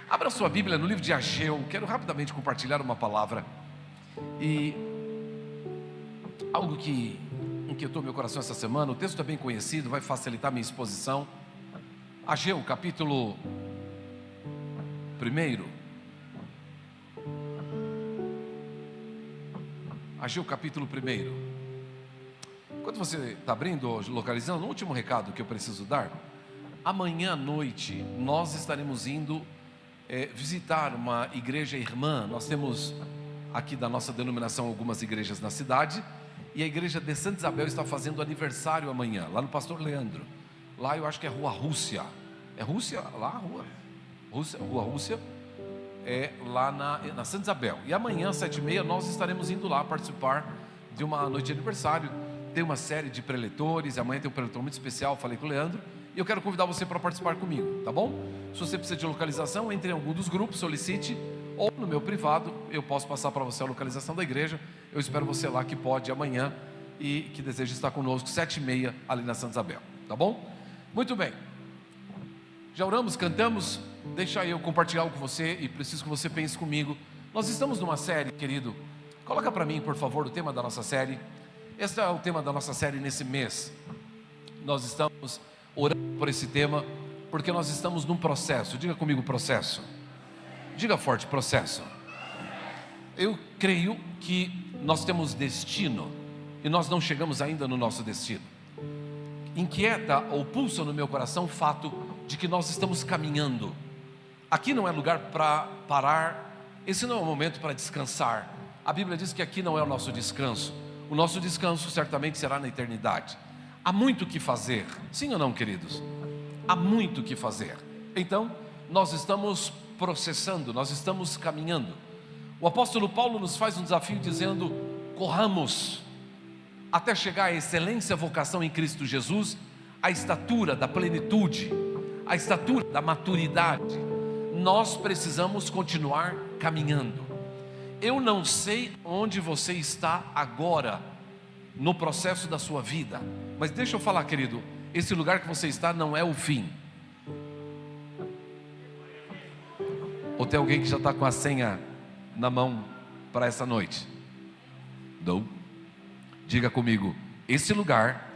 Abra sua Bíblia no livro de Ageu. Quero rapidamente compartilhar uma palavra e algo que inquietou meu coração essa semana. O texto é bem conhecido, vai facilitar minha exposição. Ageu, capítulo 1. Ageu, capítulo 1. Enquanto você está abrindo, localizando, o último recado que eu preciso dar. Amanhã à noite nós estaremos indo visitar uma igreja irmã. Nós temos aqui da nossa denominação algumas igrejas na cidade, e a igreja de Santa Isabel está fazendo aniversário amanhã, lá no Pastor Leandro. Lá eu acho que é Rua Rússia. É Rússia? Lá, Rua Rússia. É lá na Santa Isabel. E amanhã, 7h30, nós estaremos indo lá participar de uma noite de aniversário. Tem uma série de preletores, amanhã tem um preletor muito especial, falei com o Leandro, e eu quero convidar você para participar comigo, tá bom? Se você precisa de localização, entre em algum dos grupos, solicite, ou no meu privado, eu posso passar para você a localização da igreja. Eu espero você lá que pode amanhã e que deseja estar conosco, 7h30, ali na Santa Isabel, tá bom? Muito bem, já oramos, cantamos, deixa eu compartilhar algo com você e preciso que você pense comigo. Nós estamos numa série, querido, coloca para mim, por favor, o tema da nossa série. Este é o tema da nossa série nesse mês. Nós estamos orando por esse tema, porque nós estamos num processo. Diga comigo, processo. Diga forte, processo. Eu creio que nós temos destino, e nós não chegamos ainda no nosso destino. Inquieta ou pulsa no meu coração o fato de que nós estamos caminhando. Aqui não é lugar para parar, esse não é o momento para descansar. A Bíblia diz que aqui não é o nosso descanso. O nosso descanso certamente será na eternidade. Há muito o que fazer, sim ou não, queridos? Há muito o que fazer. Então, nós estamos processando, nós estamos caminhando. O apóstolo Paulo nos faz um desafio dizendo: corramos até chegar à excelência, vocação em Cristo Jesus, à estatura da plenitude, à estatura da maturidade. Nós precisamos continuar caminhando. Eu não sei onde você está agora no processo da sua vida, mas deixa eu falar, querido, esse lugar que você está não é o fim. Ou tem alguém que já está com a senha na mão para essa noite? Não. Diga comigo: esse lugar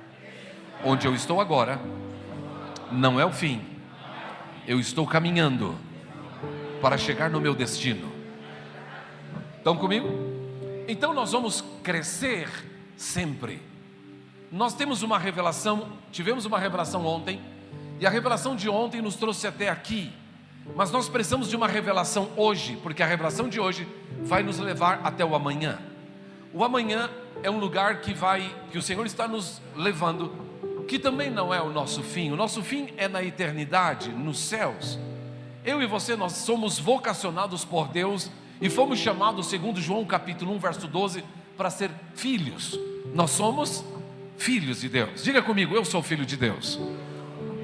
onde eu estou agora não é o fim. Eu estou caminhando para chegar no meu destino. Estão comigo? Então nós vamos crescer sempre. Nós temos uma revelação, tivemos uma revelação ontem, e a revelação de ontem nos trouxe até aqui, mas nós precisamos de uma revelação hoje, porque a revelação de hoje vai nos levar até o amanhã. O amanhã é um lugar que o Senhor está nos levando, que também não é o nosso fim. O nosso fim é na eternidade, nos céus. Eu e você, nós somos vocacionados por Deus e fomos chamados, segundo João capítulo 1, verso 12, para ser filhos. Nós somos filhos de Deus. Diga comigo: eu sou filho de Deus.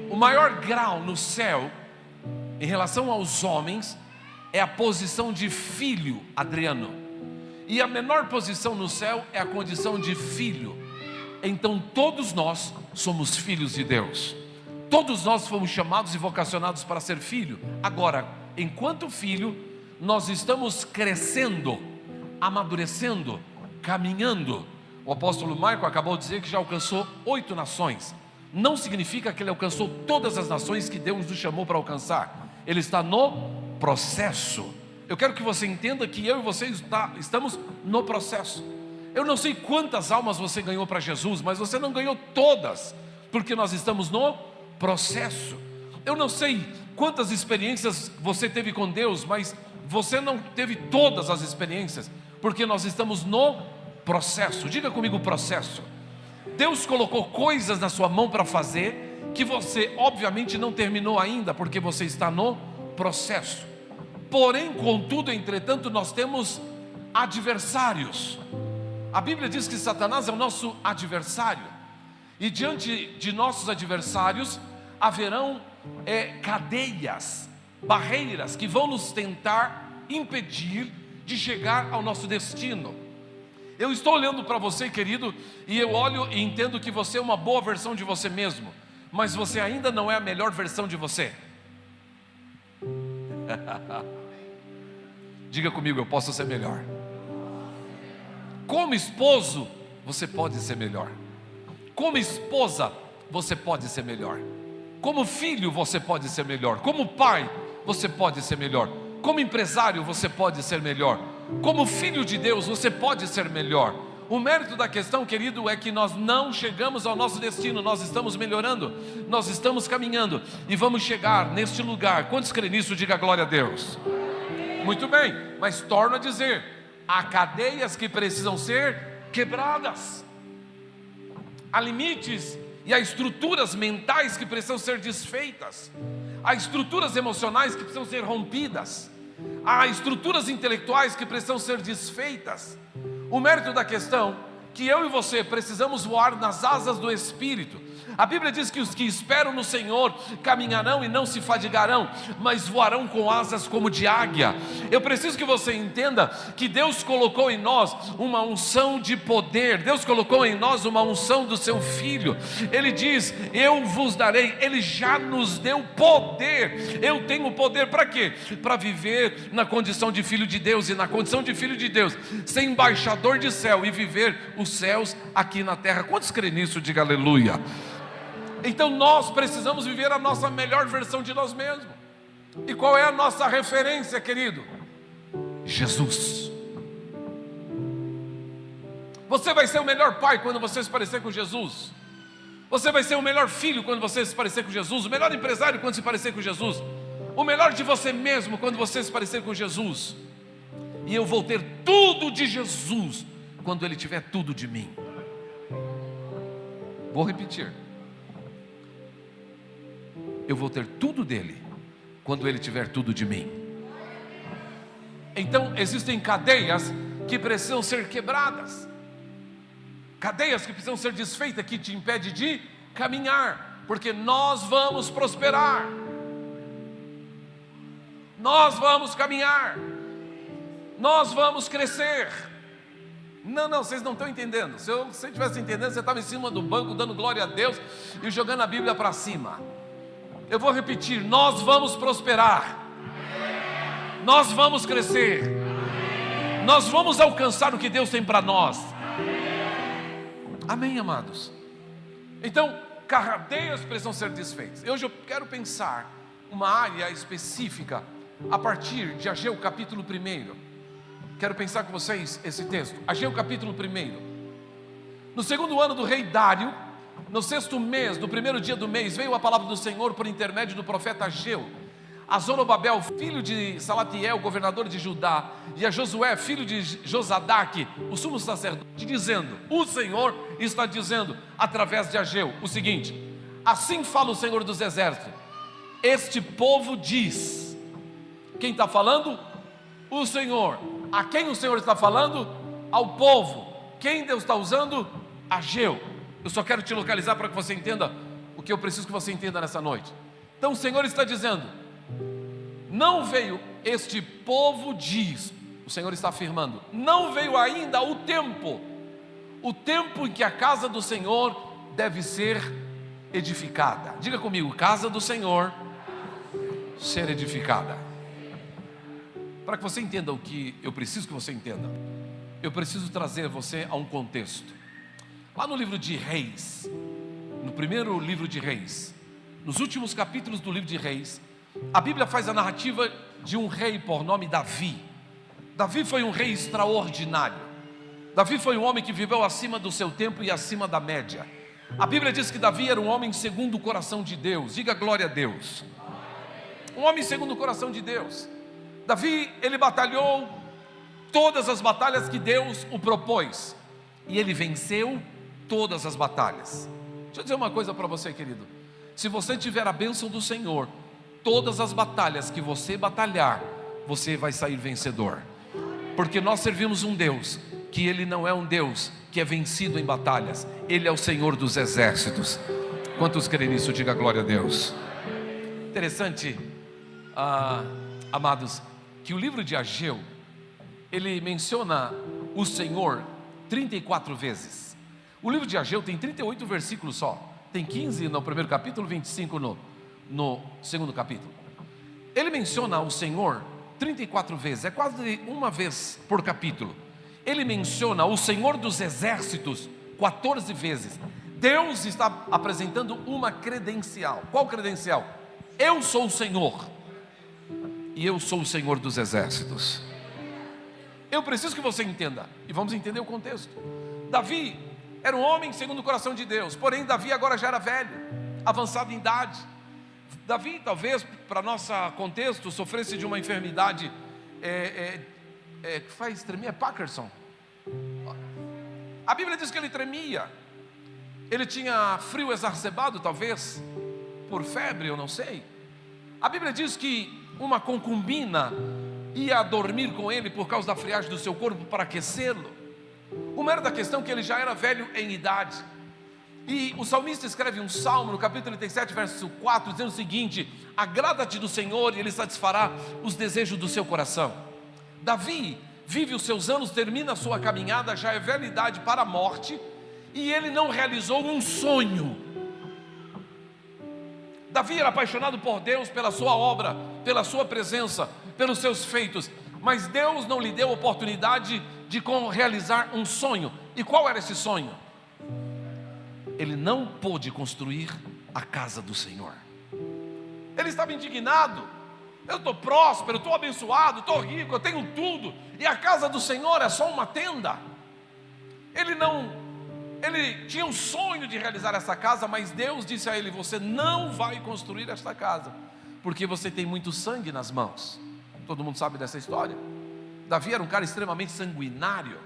O maior grau no céu, em relação aos homens, é a posição de filho, Adriano. E a menor posição no céu é a condição de filho. Então todos nós somos filhos de Deus. Todos nós fomos chamados e vocacionados para ser filho. Agora, enquanto filho, nós estamos crescendo, amadurecendo, caminhando. O apóstolo Michael acabou de dizer que já alcançou 8 nações. Não significa que ele alcançou todas as nações que Deus nos chamou para alcançar. Ele está no processo. Eu quero que você entenda que eu e você estamos no processo. Eu não sei quantas almas você ganhou para Jesus, mas você não ganhou todas, porque nós estamos no processo. Eu não sei quantas experiências você teve com Deus, mas você não teve todas as experiências, porque nós estamos no processo. Diga comigo, processo. Deus colocou coisas na sua mão para fazer, que você obviamente não terminou ainda, porque você está no processo. Porém, contudo, entretanto, nós temos adversários. A Bíblia diz que Satanás é o nosso adversário, e diante de nossos adversários haverão cadeias, barreiras que vão nos tentar impedir de chegar ao nosso destino. Eu estou olhando para você, querido, e eu olho e entendo que você é uma boa versão de você mesmo, mas você ainda não é a melhor versão de você. Diga comigo, eu posso ser melhor. Como esposo, você pode ser melhor. Como esposa, você pode ser melhor. Como filho, você pode ser melhor. Como pai, você pode ser melhor. Como empresário, você pode ser melhor. Como filho de Deus, você pode ser melhor. O mérito da questão, querido, é que nós não chegamos ao nosso destino, nós estamos melhorando, nós estamos caminhando e vamos chegar neste lugar. Quantos creem nisso? Diga glória a Deus. Muito bem, mas torno a dizer, há cadeias que precisam ser quebradas, há limites e há estruturas mentais que precisam ser desfeitas, há estruturas emocionais que precisam ser rompidas, há estruturas intelectuais que precisam ser desfeitas. O mérito da questão é que eu e você precisamos voar nas asas do Espírito. A Bíblia diz que os que esperam no Senhor caminharão e não se fadigarão, mas voarão com asas como de águia. Eu preciso que você entenda que Deus colocou em nós uma unção de poder. Deus colocou em nós uma unção do seu Filho. Ele diz, eu vos darei. Ele já nos deu poder. Eu tenho poder para quê? Para viver na condição de filho de Deus. E na condição de filho de Deus, ser embaixador de céu e viver os céus aqui na terra. Quantos creem nisso? Diga aleluia. Então nós precisamos viver a nossa melhor versão de nós mesmos. E qual é a nossa referência, querido? Jesus. Você vai ser o melhor pai quando você se parecer com Jesus. Você vai ser o melhor filho quando você se parecer com Jesus. O melhor empresário quando se parecer com Jesus. O melhor de você mesmo quando você se parecer com Jesus. E eu vou ter tudo de Jesus quando Ele tiver tudo de mim. Vou repetir. Eu vou ter tudo dele quando ele tiver tudo de mim. Então existem cadeias que precisam ser quebradas, cadeias que precisam ser desfeitas, que te impede de caminhar, porque nós vamos prosperar, nós vamos caminhar, nós vamos crescer. Não, vocês não estão entendendo. Se você estivesse entendendo, você estava em cima do banco dando glória a Deus e jogando a Bíblia para cima. Eu vou repetir, nós vamos prosperar, nós vamos crescer, nós vamos alcançar o que Deus tem para nós. Amém, amados? Então, cadeias precisam ser desfeitas. Hoje eu quero pensar uma área específica a partir de Ageu capítulo 1. Quero pensar com vocês esse texto, Ageu capítulo 1. No segundo ano do rei Dário, no 6º mês, no 1º dia do mês, veio a palavra do Senhor por intermédio do profeta Ageu a Zorobabel, filho de Salatiel, governador de Judá, e a Josué, filho de Josadaque, o sumo sacerdote, dizendo, o Senhor está dizendo, através de Ageu, o seguinte: assim fala o Senhor dos exércitos, este povo diz. Quem está falando? O Senhor. A quem o Senhor está falando? Ao povo. Quem Deus está usando? Ageu. Eu só quero te localizar para que você entenda o que eu preciso que você entenda nessa noite. Então o Senhor está dizendo, não veio, este povo diz, o Senhor está afirmando, não veio ainda o tempo em que a casa do Senhor deve ser edificada. Diga comigo, casa do Senhor ser edificada. Para que você entenda o que eu preciso que você entenda, eu preciso trazer você a um contexto. Lá no livro de Reis, no primeiro livro de Reis, nos últimos capítulos do livro de Reis, a Bíblia faz a narrativa de um rei por nome Davi. Davi foi um rei extraordinário. Davi foi um homem que viveu acima do seu tempo e acima da média. A Bíblia diz que Davi era um homem segundo o coração de Deus. Diga glória a Deus. Um homem segundo o coração de Deus. Davi, ele batalhou todas as batalhas que Deus o propôs, e ele venceu todas as batalhas. Deixa eu dizer uma coisa para você, querido. Se você tiver a bênção do Senhor, todas as batalhas que você batalhar, você vai sair vencedor. Porque nós servimos um Deus que Ele não é um Deus que é vencido em batalhas. Ele é o Senhor dos exércitos. Quantos creem nisso? Diga glória a Deus. Interessante, amados, que o livro de Ageu, ele menciona o Senhor 34 vezes. O livro de Ageu tem 38 versículos só. Tem 15 no primeiro capítulo, 25 no segundo capítulo. ele menciona o Senhor 34 vezes, é quase uma vez por capítulo. Ele menciona o Senhor dos exércitos 14 vezes. Deus está apresentando uma credencial. Qual credencial? Eu sou o Senhor, e eu sou o Senhor dos exércitos. Eu preciso que você entenda, e vamos entender o contexto. Davi era um homem segundo o coração de Deus, porém Davi agora já era velho, avançado em idade. Davi, talvez, para nosso contexto, sofresse de uma enfermidade que faz tremer, é Parkinson. A Bíblia diz que ele tremia. Ele tinha frio exacerbado, talvez, por febre, eu não sei. A Bíblia diz que uma concubina ia dormir com ele por causa da friagem do seu corpo para aquecê-lo. O mero da questão é que ele já era velho em idade. E o salmista escreve um salmo no capítulo 37, verso 4, dizendo o seguinte: agrada-te do Senhor e Ele satisfará os desejos do seu coração. Davi vive os seus anos, termina a sua caminhada, já é velha idade para a morte, e ele não realizou um sonho. Davi era apaixonado por Deus, pela sua obra, pela sua presença, pelos seus feitos, mas Deus não lhe deu oportunidade de realizar um sonho. E qual era esse sonho? Ele não pôde construir a casa do Senhor. Ele estava indignado. Eu estou próspero, estou abençoado, estou rico, eu tenho tudo, e a casa do Senhor é só uma tenda. Ele tinha um sonho de realizar essa casa, mas Deus disse a ele: você não vai construir esta casa, porque você tem muito sangue nas mãos. Todo mundo sabe dessa história. Davi era um cara extremamente sanguinário.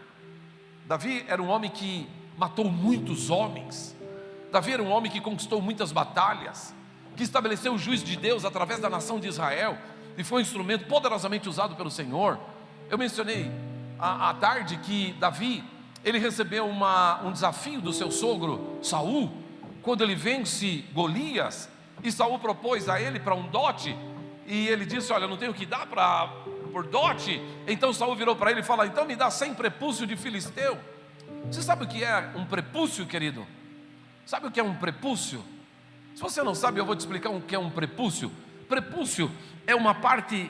Davi era um homem que matou muitos homens. Davi era um homem que conquistou muitas batalhas, que estabeleceu o juízo de Deus através da nação de Israel, e foi um instrumento poderosamente usado pelo Senhor. Eu mencionei à tarde que Davi, ele recebeu um desafio do seu sogro Saul, quando ele vence Golias, e Saul propôs a ele para um dote, e ele disse: olha, eu não tenho que dar por dote. Então Saul virou para ele e falou: então me dá 100 prepúcios de filisteu. Você sabe o que é um prepúcio, querido? Sabe o que é um prepúcio? Se você não sabe, eu vou te explicar o que é um prepúcio. Prepúcio é uma parte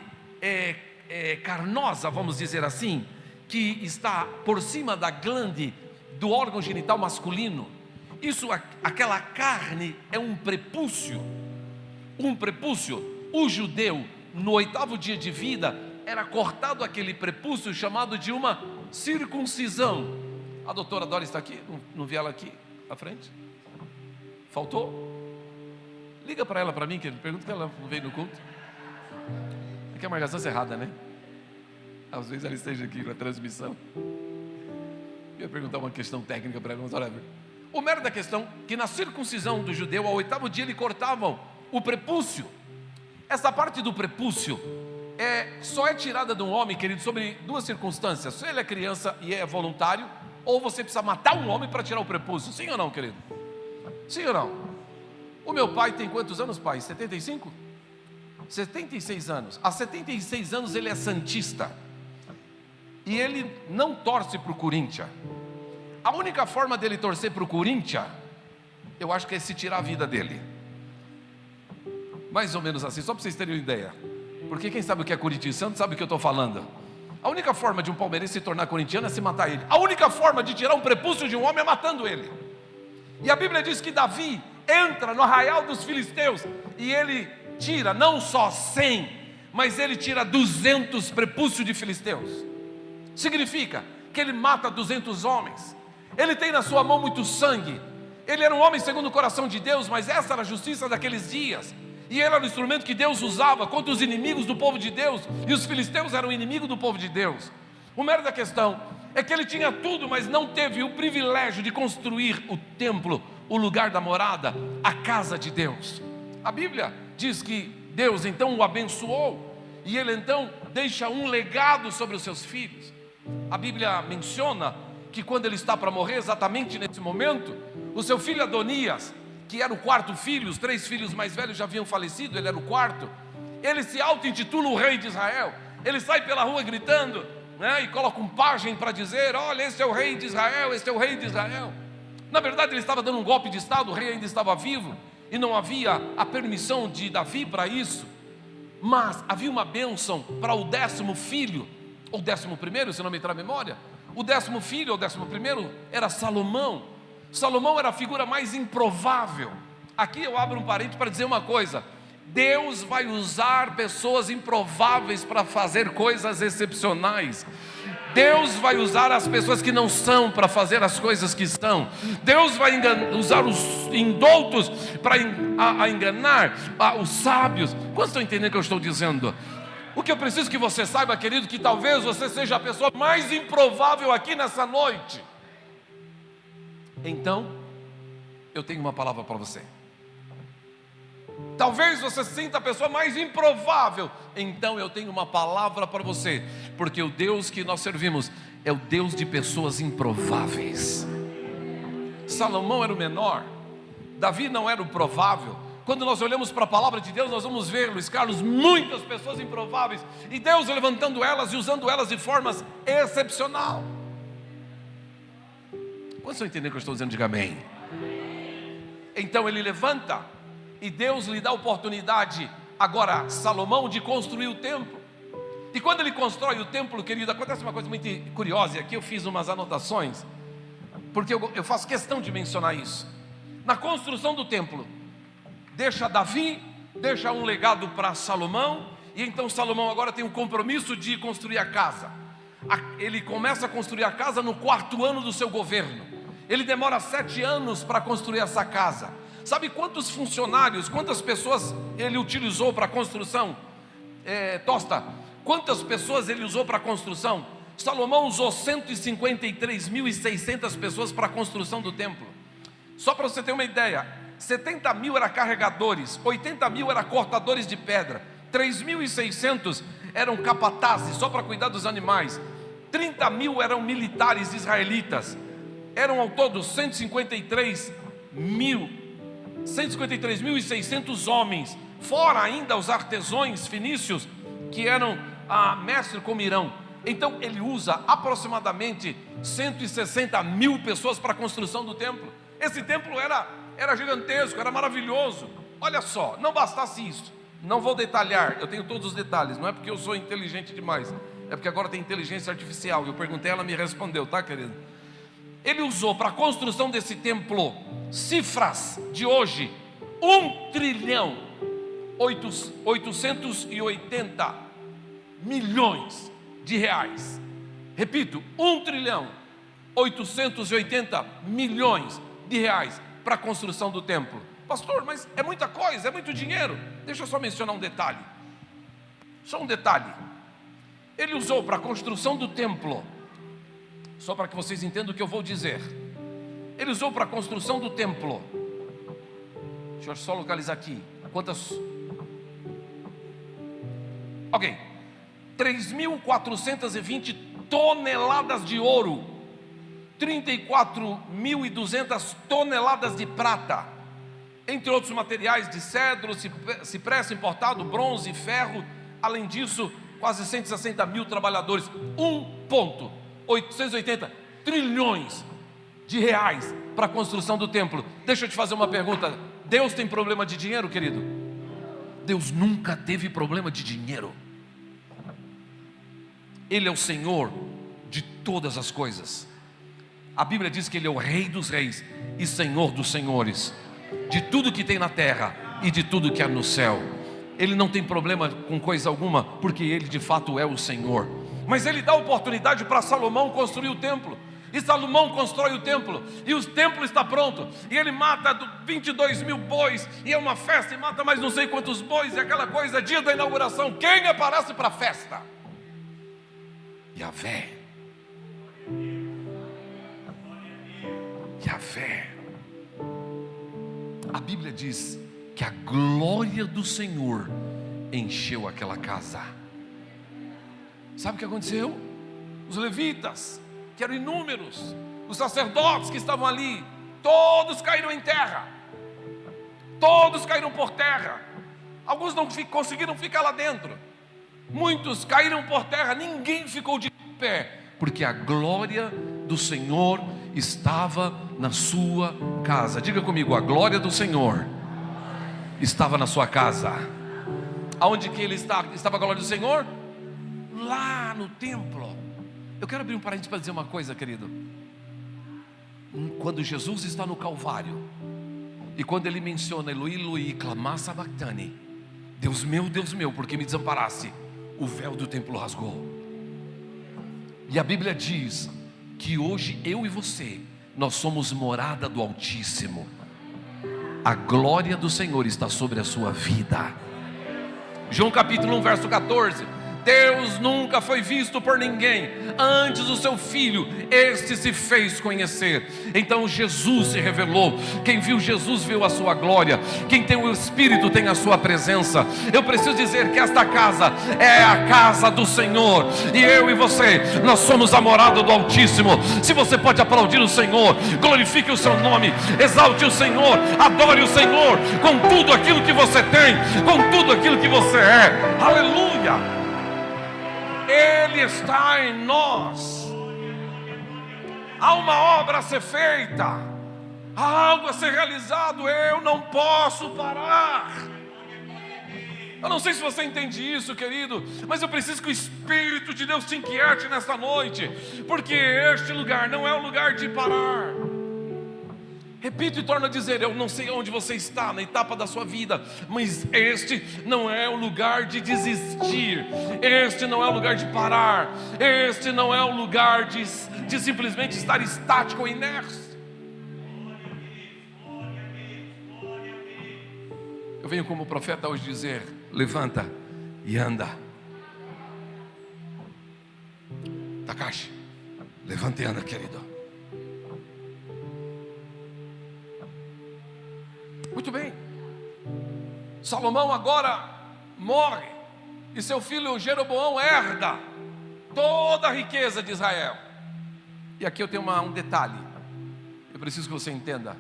carnosa, vamos dizer assim, que está por cima da glande do órgão genital masculino. Aquela carne é um prepúcio. Um prepúcio. O judeu, no 8º dia de vida, era cortado aquele prepúcio, chamado de uma circuncisão. A doutora Dora está aqui? Não vi ela aqui à frente? Faltou? Liga para ela, para mim, que pergunta que ela não veio no culto. É que a marcação é errada, né? Às vezes ela esteja aqui na transmissão. Eu ia perguntar uma questão técnica para ela, mas olha. O mero da questão é que na circuncisão do judeu, ao 8º dia, eles cortavam o prepúcio. Essa parte do prepúcio só é tirada de um homem, querido, sobre 2 circunstâncias: se ele é criança e é voluntário, ou você precisa matar um homem para tirar o prepúcio. Sim ou não, querido? Sim ou não? O meu pai tem quantos anos, pai? 75? 76 anos. Há 76 anos ele é santista, e ele não torce para o Corinthians. A única forma dele torcer para o Corinthians, eu acho que é se tirar a vida dele. Mais ou menos assim, só para vocês terem uma ideia. Porque quem sabe o que é corintiano sabe o que eu estou falando. A única forma de um palmeirense se tornar corintiano é se matar ele. A única forma de tirar um prepúcio de um homem é matando ele. E a Bíblia diz que Davi entra no arraial dos filisteus, e ele tira não só 100, mas ele tira 200 prepúcios de filisteus. Significa que ele mata 200 homens. Ele tem na sua mão muito sangue. Ele era um homem segundo o coração de Deus, mas essa era a justiça daqueles dias, e ele era o instrumento que Deus usava contra os inimigos do povo de Deus, e os filisteus eram inimigos do povo de Deus. O mero da questão é que ele tinha tudo, mas não teve o privilégio de construir o templo, o lugar da morada, a casa de Deus. A Bíblia diz que Deus então o abençoou, e ele então deixa um legado sobre os seus filhos. A Bíblia menciona que quando ele está para morrer, exatamente nesse momento, o seu filho Adonias, que era o 4º filho, os 3 filhos mais velhos já haviam falecido, ele era o 4º, ele se auto-intitula o rei de Israel. Ele sai pela rua gritando, né, e coloca um pajem para dizer: olha, esse é o rei de Israel, esse é o rei de Israel. Na verdade ele estava dando um golpe de estado, o rei ainda estava vivo, e não havia a permissão de Davi para isso. Mas havia uma bênção para o 10º filho, ou 11º, se não me entrar a memória. O 10º filho, ou 11º, era Salomão. Salomão era a figura mais improvável. Aqui eu abro um parênteses para dizer uma coisa: Deus vai usar pessoas improváveis para fazer coisas excepcionais. Deus vai usar as pessoas que não são para fazer as coisas que estão. Deus vai usar os indoutos para enganar os sábios. Quantos estão entendendo o que eu estou dizendo? O que eu preciso que você saiba, querido, que talvez você seja a pessoa mais improvável aqui nessa noite. Então, eu tenho uma palavra para você. Talvez você sinta a pessoa mais improvável. Então eu tenho uma palavra para você, porque o Deus que nós servimos é o Deus de pessoas improváveis. Salomão era o menor, Davi não era o provável. Quando nós olhamos para a palavra de Deus, nós vamos ver, Luiz Carlos, muitas pessoas improváveis, e Deus levantando elas e usando elas de formas excepcional. Quando você entender o que eu estou dizendo, diga amém. Então ele levanta, e Deus lhe dá a oportunidade, agora Salomão, de construir o templo. E quando ele constrói o templo, querido, acontece uma coisa muito curiosa, e aqui eu fiz umas anotações, porque eu faço questão de mencionar isso. Na construção do templo, deixa Davi, deixa um legado para Salomão, e então Salomão agora tem um compromisso de construir a casa. Ele começa a construir a casa no 4º ano do seu governo. Ele demora 7 anos para construir essa casa. Sabe quantos funcionários, quantas pessoas ele utilizou para a construção? Tosta, quantas pessoas ele usou para a construção? Salomão usou 153.600 pessoas para a construção do templo. Só para você ter uma ideia, 70 mil eram carregadores, 80 mil eram cortadores de pedra, 3.600 eram capatazes, só para cuidar dos animais, 30 mil eram militares israelitas, eram ao todo 153.600 homens, fora ainda os artesãos fenícios, que eram mestre com mirão. Então ele usa aproximadamente 160 mil pessoas para a construção do templo. Esse templo era gigantesco, era maravilhoso. Olha só, não bastasse isso, não vou detalhar, eu tenho todos os detalhes, não é porque eu sou inteligente demais, é porque agora tem inteligência artificial. Eu perguntei, ela me respondeu, tá, querido? Ele usou para a construção desse templo cifras de hoje, 1.880 bilhões de reais. Repito, 1.880 bilhões de reais para a construção do templo. Pastor, mas é muita coisa, é muito dinheiro. Deixa eu só mencionar um detalhe. Só um detalhe. Ele usou para a construção do templo, só para que vocês entendam o que eu vou dizer. Ele usou para a construção do templo, deixa eu só localizar aqui, quantas? Ok, 3.420 toneladas de ouro, 34.200 toneladas de prata, entre outros materiais de cedro, cipreste importado, bronze, ferro. Além disso, quase 160 mil trabalhadores, 1,880 trilhões de reais para a construção do templo. Deixa eu te fazer uma pergunta: Deus tem problema de dinheiro, querido? Deus nunca teve problema de dinheiro. Ele é o Senhor de todas as coisas. A Bíblia diz que Ele é o Rei dos reis e Senhor dos senhores, de tudo que tem na terra e de tudo que há no céu. Ele não tem problema com coisa alguma, porque Ele de fato é o Senhor. Mas Ele dá oportunidade para Salomão construir o templo. E Salomão constrói o templo, e o templo está pronto, e ele mata 22 mil bois, e é uma festa, e mata mais não sei quantos bois, e aquela coisa, dia da inauguração. Quem aparece para a festa? Yahvé. Yahvé. A Bíblia diz que a glória do Senhor encheu aquela casa. Sabe o que aconteceu? Os levitas, que eram inúmeros, os sacerdotes que estavam ali, todos caíram em terra, todos caíram por terra. Alguns não conseguiram ficar lá dentro, muitos caíram por terra, ninguém ficou de pé, porque a glória do Senhor estava na sua casa. Diga comigo: a glória do Senhor estava na sua casa. Aonde que ele estava a glória do Senhor? Lá no templo. Eu quero abrir um parênteses para dizer uma coisa, querido. Quando Jesus está no Calvário, e quando ele menciona Eloi, Eloi, clama sabachthani, Deus meu, por que me desamparaste? O véu do templo rasgou. E a Bíblia diz que hoje eu e você, nós somos morada do Altíssimo. A glória do Senhor está sobre a sua vida. João capítulo 1, verso 14. Deus nunca foi visto por ninguém, antes o seu Filho, este se fez conhecer. Então Jesus se revelou. Quem viu Jesus viu a sua glória. Quem tem o Espírito tem a sua presença. Eu preciso dizer que esta casa é a casa do Senhor, e eu e você, nós somos a morada do Altíssimo. Se você pode aplaudir o Senhor, glorifique o seu nome, exalte o Senhor, adore o Senhor com tudo aquilo que você tem, com tudo aquilo que você é. Aleluia! Ele está em nós. Há uma obra a ser feita, há algo a ser realizado. Eu não posso parar. Eu não sei se você entende isso, querido, mas eu preciso que o Espírito de Deus te inquiete nesta noite, porque este lugar não é um lugar de parar. Repito e torno a dizer, eu não sei onde você está na etapa da sua vida, mas este não é o lugar de desistir, este não é o lugar de parar, este não é o lugar de simplesmente estar estático ou inerte. Eu venho como profeta hoje dizer, levanta e anda. Takashi, levanta e anda, querido. Muito bem. Salomão agora morre, e seu filho Jeroboão herda toda a riqueza de Israel. E aqui eu tenho um detalhe, eu preciso que você entenda.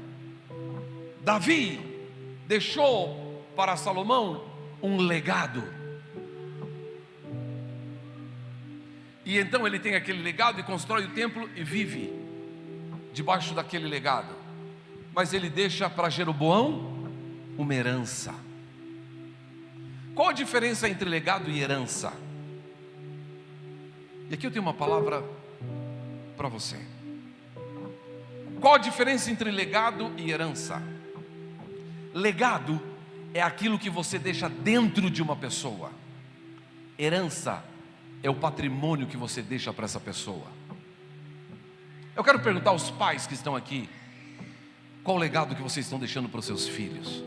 Davi deixou para Salomão um legado, e então ele tem aquele legado e constrói o templo e vive debaixo daquele legado. Mas ele deixa para Jeroboão uma herança. Qual a diferença entre legado e herança? E aqui eu tenho uma palavra para você. Qual a diferença entre legado e herança? Legado é aquilo que você deixa dentro de uma pessoa. Herança é o patrimônio que você deixa para essa pessoa. Eu quero perguntar aos pais que estão aqui, qual o legado que vocês estão deixando para os seus filhos?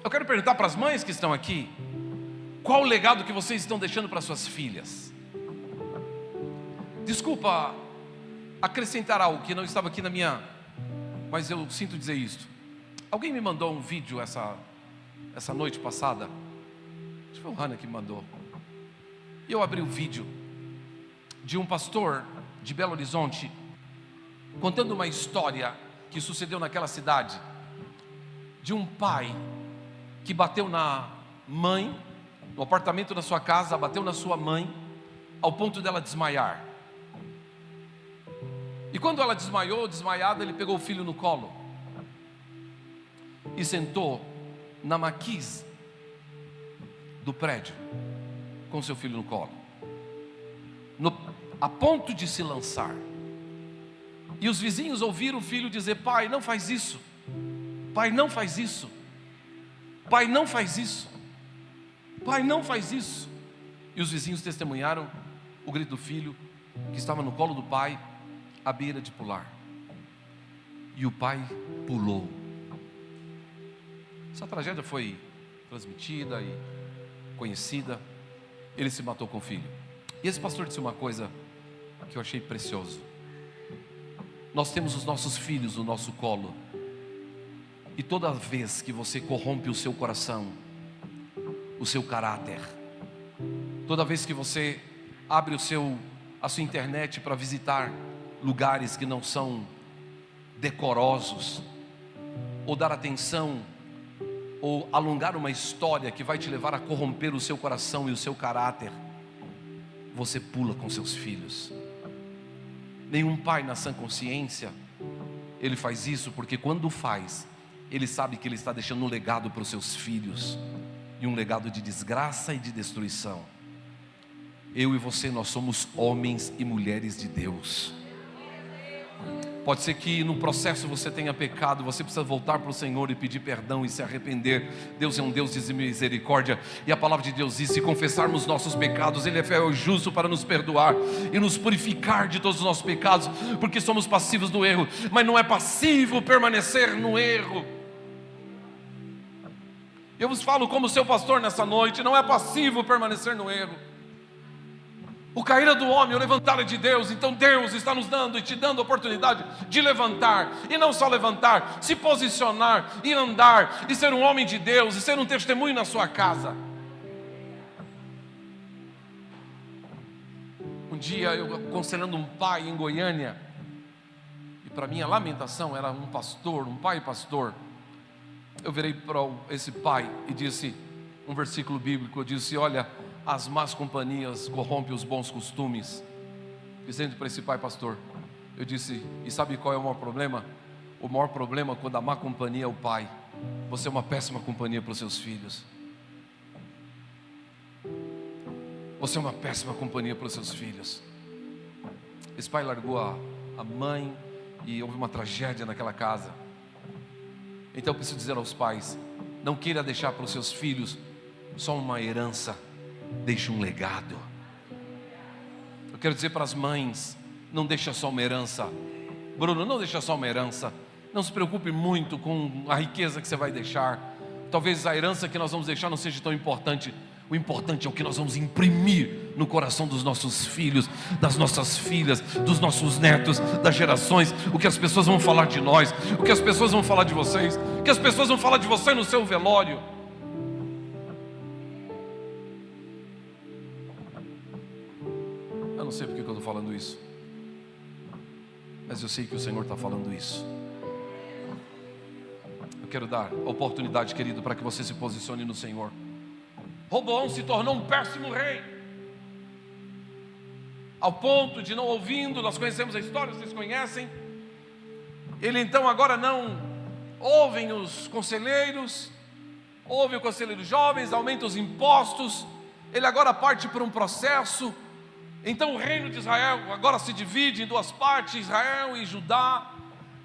Eu quero perguntar para as mães que estão aqui, qual o legado que vocês estão deixando para suas filhas? Desculpa acrescentar algo que não estava aqui na minha, mas eu sinto dizer isto. Alguém me mandou um vídeo essa noite passada, acho que foi o Hannah que me mandou, e eu abri o vídeo de um pastor de Belo Horizonte, contando uma história que sucedeu naquela cidade, de um pai que bateu na mãe, no apartamento da sua casa, bateu na sua mãe, ao ponto dela desmaiar. E quando ela desmaiou, desmaiada, ele pegou o filho no colo e sentou na maquise do prédio, com seu filho no colo, a ponto de se lançar. E os vizinhos ouviram o filho dizer: pai, não faz isso, pai, não faz isso, pai, não faz isso, pai, não faz isso. E os vizinhos testemunharam o grito do filho, que estava no colo do pai, à beira de pular. E o pai pulou. Essa tragédia foi transmitida e conhecida. Ele se matou com o filho. E esse pastor disse uma coisa que eu achei precioso. Nós temos os nossos filhos no nosso colo, e toda vez que você corrompe o seu coração, o seu caráter, toda vez que você abre a sua internet para visitar lugares que não são decorosos, ou dar atenção, ou alongar uma história que vai te levar a corromper o seu coração e o seu caráter, você pula com seus filhos. Nenhum pai na sã consciência, ele faz isso, porque quando faz, ele sabe que ele está deixando um legado para os seus filhos. e um legado de desgraça e de destruição. Eu e você, nós somos homens e mulheres de Deus. Pode ser que no processo você tenha pecado, você precisa voltar para o Senhor e pedir perdão e se arrepender. Deus é um Deus de misericórdia, e a palavra de Deus diz: se confessarmos nossos pecados, Ele é fiel e justo para nos perdoar e nos purificar de todos os nossos pecados, porque somos passivos do erro. Mas não é passivo permanecer no erro. Eu vos falo como seu pastor nessa noite, não é passivo permanecer no erro. O cair é do homem, o levantar é de Deus. Então Deus está nos dando e te dando a oportunidade de levantar, e não só levantar, se posicionar e andar, e ser um homem de Deus, e ser um testemunho na sua casa. Um dia eu aconselhando um pai em Goiânia, e para minha lamentação era um pastor, um pai pastor. Eu virei para esse pai e disse um versículo bíblico. Eu disse: olha, as más companhias corrompem os bons costumes. Dizendo para esse pai pastor, eu disse: e sabe qual é o maior problema? O maior problema é quando a má companhia é o pai. Você é uma péssima companhia para os seus filhos. Você é uma péssima companhia para os seus filhos. Esse pai largou a mãe e houve uma tragédia naquela casa. Então eu preciso dizer aos pais: não queira deixar para os seus filhos só uma herança, deixe um legado. Eu quero dizer para as mães: não deixa só uma herança. Bruno, não deixa só uma herança. Não se preocupe muito com a riqueza que você vai deixar. Talvez a herança que nós vamos deixar não seja tão importante. O importante é o que nós vamos imprimir no coração dos nossos filhos, das nossas filhas, dos nossos netos, das gerações. O que as pessoas vão falar de nós, o que as pessoas vão falar de vocês, o que as pessoas vão falar de você no seu velório. Eu não sei porque eu estou falando isso, mas eu sei que o Senhor está falando isso. Eu quero dar a oportunidade, querido, para que você se posicione no Senhor. Roboão se tornou um péssimo rei, ao ponto de, não ouvindo, nós conhecemos a história, vocês conhecem, ele então agora não ouvem os conselheiros, ouve o conselheiro jovens, aumenta os impostos, ele agora parte por um processo. Então o reino de Israel agora se divide em duas partes, Israel e Judá,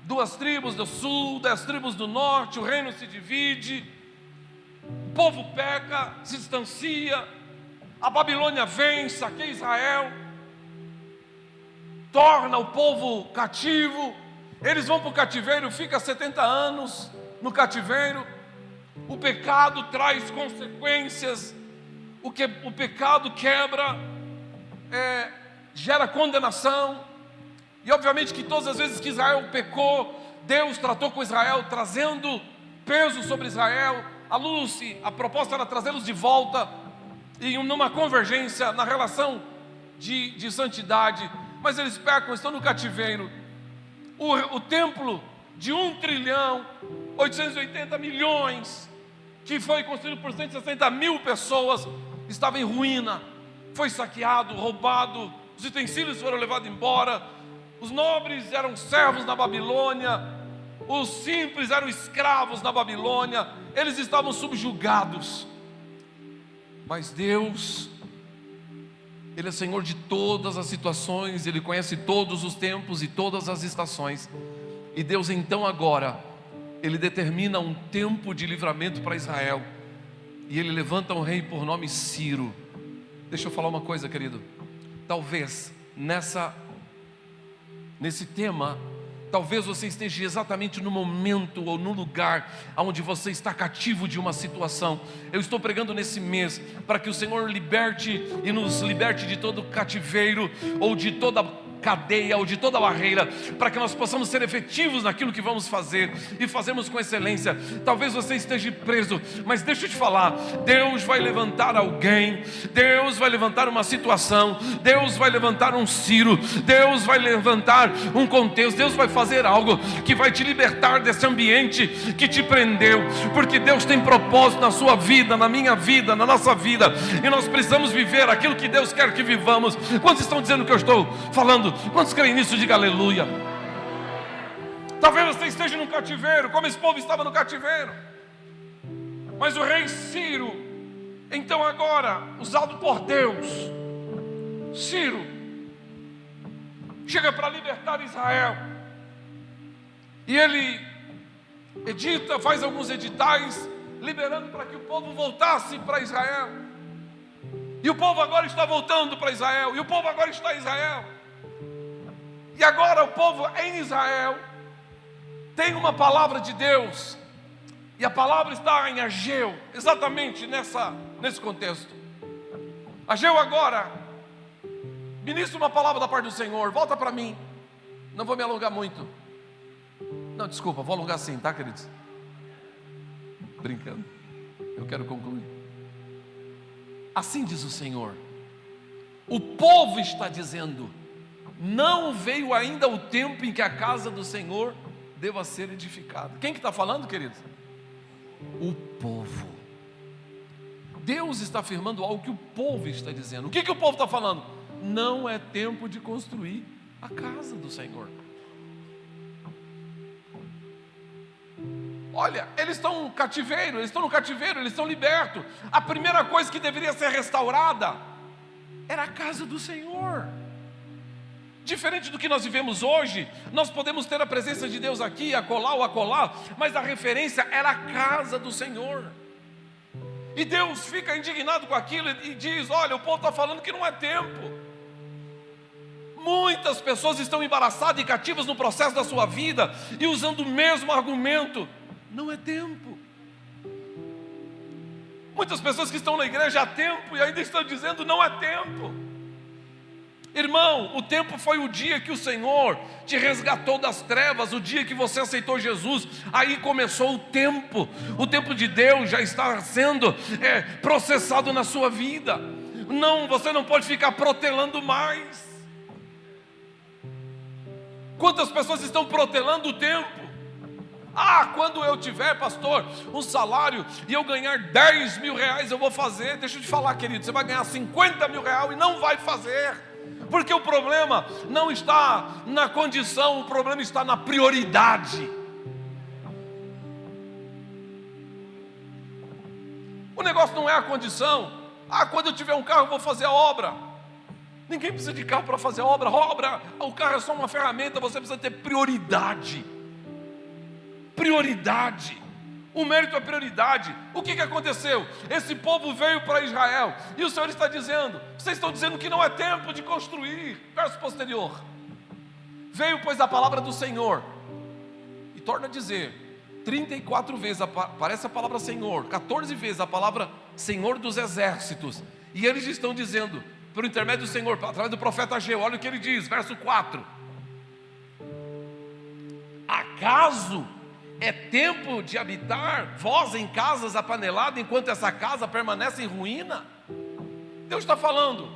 duas tribos do sul, 10 tribos do norte. O reino se divide, o povo peca, se distancia, a Babilônia vem, saqueia Israel, torna o povo cativo. Eles vão para o cativeiro, fica 70 anos no cativeiro. O pecado traz consequências, o pecado quebra, gera condenação. E obviamente que todas as vezes que Israel pecou, Deus tratou com Israel, trazendo peso sobre Israel. A proposta era trazê-los de volta, e numa convergência na relação de santidade. Mas eles pecam, estão no cativeiro. O templo de 1.880.000.000, que foi construído por 160.000 pessoas, estava em ruína, foi saqueado, roubado, os utensílios foram levados embora, os nobres eram servos na Babilônia, os simples eram escravos na Babilônia, eles estavam subjugados. Mas Deus, Ele é Senhor de todas as situações, Ele conhece todos os tempos e todas as estações. E Deus então agora, Ele determina um tempo de livramento para Israel, e Ele levanta um rei por nome Ciro. Deixa eu falar uma coisa, querido. Talvez nesse tema, talvez você esteja exatamente no momento ou no lugar onde você está cativo de uma situação. Eu estou pregando nesse mês para que o Senhor liberte e nos liberte de todo cativeiro, ou de toda cadeia, ou de toda barreira, para que nós possamos ser efetivos naquilo que vamos fazer, e fazemos com excelência. Talvez você esteja preso, mas deixa eu te falar, Deus vai levantar alguém, Deus vai levantar uma situação, Deus vai levantar um Ciro, Deus vai levantar um contexto, Deus vai fazer algo que vai te libertar desse ambiente que te prendeu, porque Deus tem propósito na sua vida, na minha vida, na nossa vida, e nós precisamos viver aquilo que Deus quer que vivamos. Quantos estão dizendo o que eu estou falando? Quantos creem nisso? Diga aleluia. Talvez você esteja no cativeiro, como esse povo estava no cativeiro, mas o rei Ciro Então agora, usado por Deus, Ciro chega para libertar Israel. E ele edita, faz alguns editais, liberando para que o povo voltasse para Israel. E o povo agora está voltando para Israel. E o povo agora está em Israel. E agora o povo em Israel tem uma palavra de Deus. E a palavra está em Ageu, exatamente nesse contexto. Ageu agora ministra uma palavra da parte do Senhor. Volta para mim. Não vou me alongar muito. Não, desculpa, vou alongar sim, tá, queridos? Brincando. Eu quero concluir. Assim diz o Senhor. O povo está dizendo: não veio ainda o tempo em que a casa do Senhor deva ser edificada. Quem que está falando, queridos? O povo. Deus está afirmando algo que o povo está dizendo. O que o povo está falando? Não é tempo de construir a casa do Senhor. Olha, eles estão no cativeiro, eles estão libertos. A primeira coisa que deveria ser restaurada era a casa do Senhor. Diferente do que nós vivemos hoje, nós podemos ter a presença de Deus aqui, acolá ou acolá, mas a referência era a casa do Senhor. E Deus fica indignado com aquilo e diz: olha, o povo está falando que não é tempo. Muitas pessoas estão embaraçadas e cativas no processo da sua vida e usando o mesmo argumento: não é tempo. Muitas pessoas que estão na igreja há tempo e ainda estão dizendo: não é tempo. Irmão, o tempo foi o dia que o Senhor te resgatou das trevas, o dia que você aceitou Jesus. Aí começou o tempo de Deus já está sendo processado na sua vida. Não, você não pode ficar protelando mais. Quantas pessoas estão protelando o tempo? Quando eu tiver, pastor, um salário e eu ganhar 10 mil reais, eu vou fazer. Deixa eu te falar, querido, você vai ganhar 50 mil reais e não vai fazer. Porque o problema não está na condição, o problema está na prioridade. O negócio não é a condição. Quando eu tiver um carro, eu vou fazer a obra. Ninguém precisa de carro para fazer a obra. O carro é só uma ferramenta, você precisa ter prioridade. Prioridade. O mérito é prioridade. O que aconteceu? Esse povo veio para Israel e o Senhor está dizendo: vocês estão dizendo que não é tempo de construir. Verso posterior: veio pois a palavra do Senhor, e torna a dizer 34 vezes aparece a palavra Senhor, 14 vezes a palavra Senhor dos exércitos, e eles estão dizendo por intermédio do Senhor, através do profeta Ageu. Olha o que ele diz, verso 4: acaso é tempo de habitar vós em casas apaneladas, enquanto essa casa permanece em ruína? Deus está falando: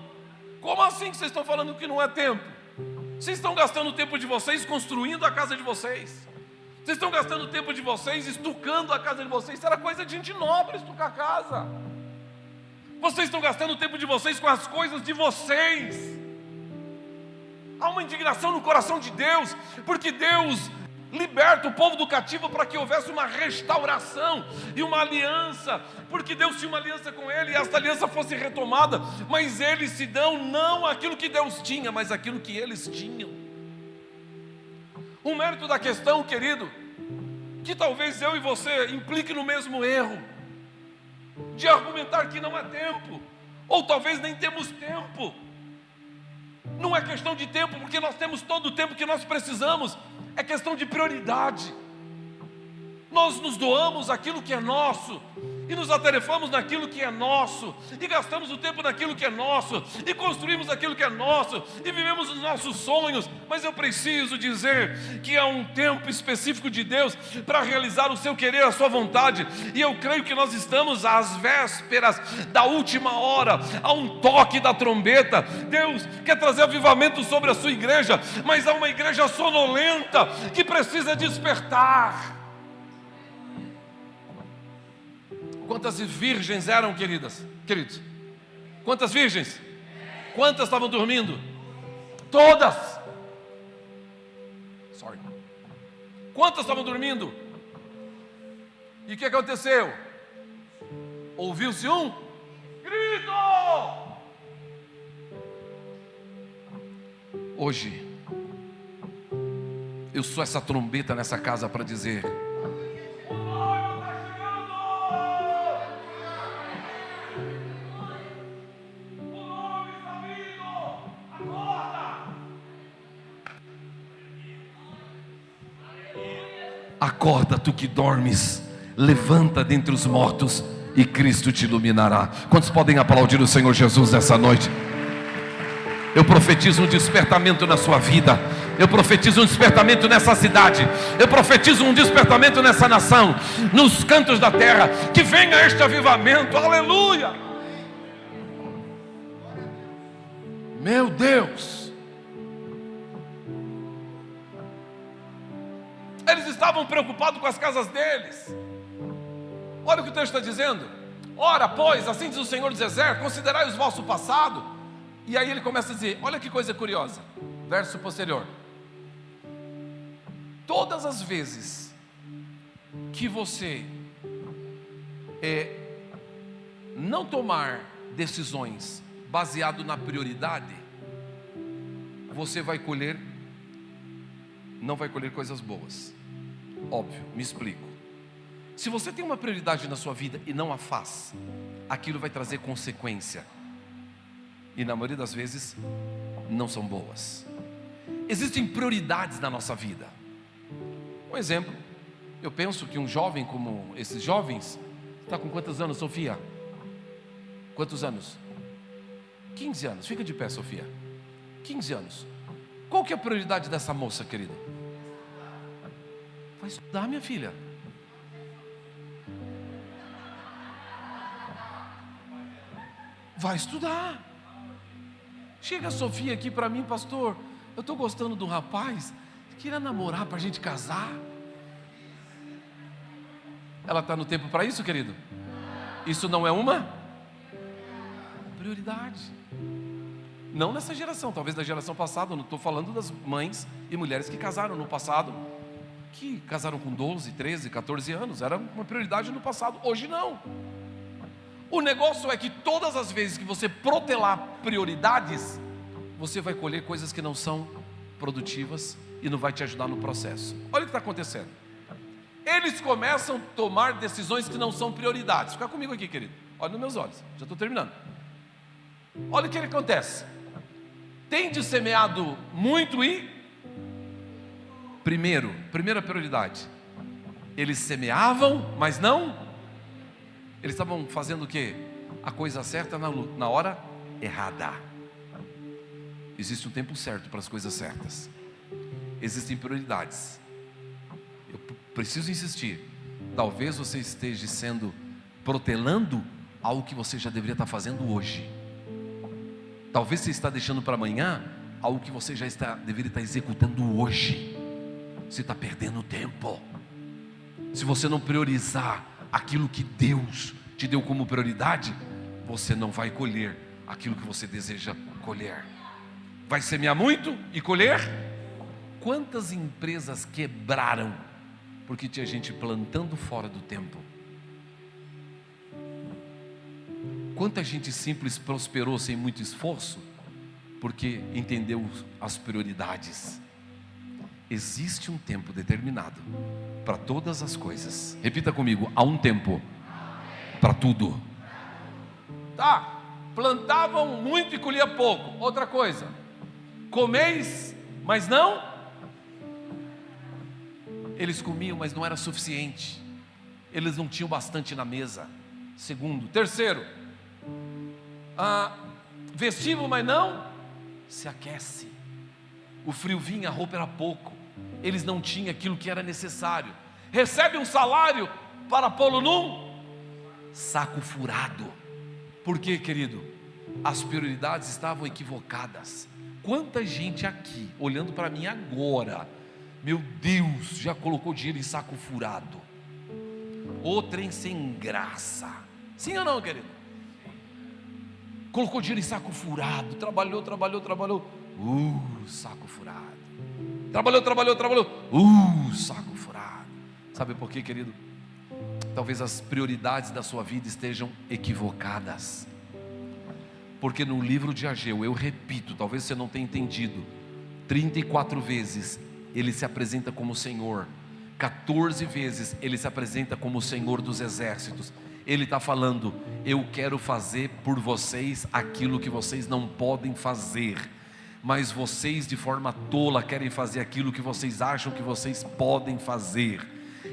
como assim que vocês estão falando que não é tempo? Vocês estão gastando o tempo de vocês construindo a casa de vocês. Vocês estão gastando o tempo de vocês estucando a casa de vocês. Isso era coisa de gente nobre, estucar a casa. Vocês estão gastando o tempo de vocês com as coisas de vocês. Há uma indignação no coração de Deus, porque Deus liberta o povo do cativo para que houvesse uma restauração e uma aliança, porque Deus tinha uma aliança com ele e esta aliança fosse retomada, mas eles se dão não aquilo que Deus tinha, mas aquilo que eles tinham. O mérito da questão, querido, que talvez eu e você implique no mesmo erro, de argumentar que não é tempo, ou talvez nem temos tempo. Não é questão de tempo, porque nós temos todo o tempo que nós precisamos. É questão de prioridade. Nós nos doamos aquilo que é nosso, e nos atarefamos naquilo que é nosso, e gastamos o tempo naquilo que é nosso, e construímos aquilo que é nosso, e vivemos os nossos sonhos. Mas eu preciso dizer que há um tempo específico de Deus para realizar o seu querer, a sua vontade. E eu creio que nós estamos às vésperas da última hora, há um toque da trombeta. Deus quer trazer avivamento sobre a sua igreja, mas há uma igreja sonolenta que precisa despertar. Quantas virgens eram, queridos? Quantas virgens? Quantas estavam dormindo? Todas. Quantas estavam dormindo? E o que aconteceu? Ouviu-se um Espírito. Hoje, eu sou essa trombeta nessa casa para dizer: O noivo está chegando. O noivo está vindo. Acorda. acorda tu que dormes, levanta dentre os mortos e Cristo te iluminará. Quantos podem aplaudir o Senhor Jesus nessa noite? Eu profetizo um despertamento na sua vida. Eu profetizo um despertamento nessa cidade. Eu profetizo um despertamento nessa nação, nos cantos da terra. Que venha este avivamento, aleluia. Meu Deus. Eles estavam preocupados com as casas deles. Olha o que o texto está dizendo. Ora, pois, assim diz o Senhor dos Exércitos, considerai o vosso passado. E aí ele começa a dizer, olha que coisa curiosa, verso posterior. Todas as vezes que você não tomar decisões baseado na prioridade, você vai colher, não vai colher coisas boas. Óbvio, me explico. Se você tem uma prioridade na sua vida e não a faz, aquilo vai trazer consequência. E na maioria das vezes, não são boas. Existem prioridades na nossa vida. Um exemplo, eu penso que um jovem como esses jovens, está com quantos anos, Sofia? Quantos anos? 15 anos, fica de pé, Sofia. 15 anos. Qual que é a prioridade dessa moça, querida? Vai estudar, minha filha. Vai estudar. Chega a Sofia aqui para mim, pastor, eu estou gostando do rapaz, queria namorar para a gente casar. Ela está no tempo para isso, querido? Isso não é uma prioridade. Não nessa geração, talvez da geração passada. Eu não estou falando das mães e mulheres que casaram no passado, que casaram com 12, 13, 14 anos. Era uma prioridade no passado, hoje não. O negócio é que todas as vezes que você protelar prioridades, você vai colher coisas que não são produtivas e não vai te ajudar no processo. Olha o que está acontecendo. Eles começam a tomar decisões que não são prioridades. Fica comigo aqui, querido. Olha nos meus olhos, já estou terminando. Olha o que acontece. Tende semeado muito e... Primeira prioridade. Eles semeavam, mas não... Eles estavam fazendo o quê? A coisa certa na hora errada. Existe um tempo certo para as coisas certas. Existem prioridades. Eu preciso insistir. Talvez você esteja protelando algo que você já deveria estar fazendo hoje. Talvez você está deixando para amanhã algo que você já deveria estar executando hoje. Você está perdendo tempo. Se você não priorizar aquilo que Deus te deu como prioridade, você não vai colher aquilo que você deseja colher. Vai semear muito e colher? Quantas empresas quebraram porque tinha gente plantando fora do tempo? Quanta gente simples prosperou sem muito esforço porque entendeu as prioridades? Existe um tempo determinado para todas as coisas. Repita comigo, há um tempo para tudo. Tá, plantavam muito e colhia pouco. Outra coisa, comeis, mas não. Eles comiam, mas não era suficiente. Eles não tinham bastante na mesa. Segundo. Terceiro, vestiam, mas não se aquece. O frio vinha, a roupa era pouco. Eles não tinham aquilo que era necessário. Recebe um salário para pô-lo num saco furado. Por quê, querido? As prioridades estavam equivocadas. Quanta gente aqui, olhando para mim agora, meu Deus, já colocou dinheiro em saco furado. Ô trem sem graça. Sim ou não, querido? Colocou dinheiro em saco furado. Trabalhou. Saco furado. Trabalhou. Saco furado. Sabe por quê, querido? Talvez as prioridades da sua vida estejam equivocadas. Porque no livro de Ageu, eu repito, talvez você não tenha entendido, 34 vezes ele se apresenta como Senhor, 14 vezes ele se apresenta como Senhor dos exércitos. Ele está falando: eu quero fazer por vocês aquilo que vocês não podem fazer, mas vocês de forma tola querem fazer aquilo que vocês acham que vocês podem fazer.